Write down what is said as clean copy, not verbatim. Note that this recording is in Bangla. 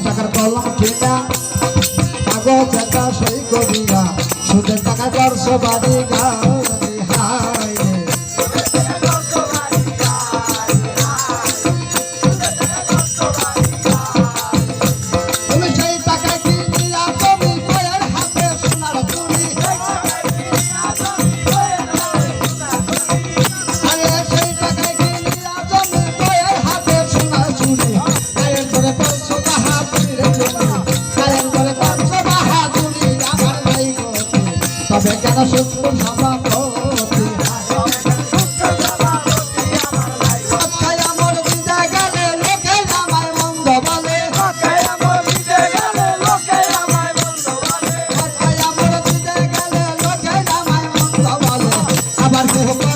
টাকার কলম কিনা কাগজ একটা সই করিয়া সুদের টাকা করছো বাড়ি গাড়ি হায় তুমি সেই টাকা কিনিয়া তুমি বইয়ের হাতে সোনার চুরি আরে সেই টাকা কিনিয়া তুমি বইয়ের হাতে সোনার চুরি গায়ের করে বলছো বাহাদুরি রে গায়ের করে বলছো বাহাদুরি আমার নাই গতি তবে কেন শত্রু সভাপতি আবার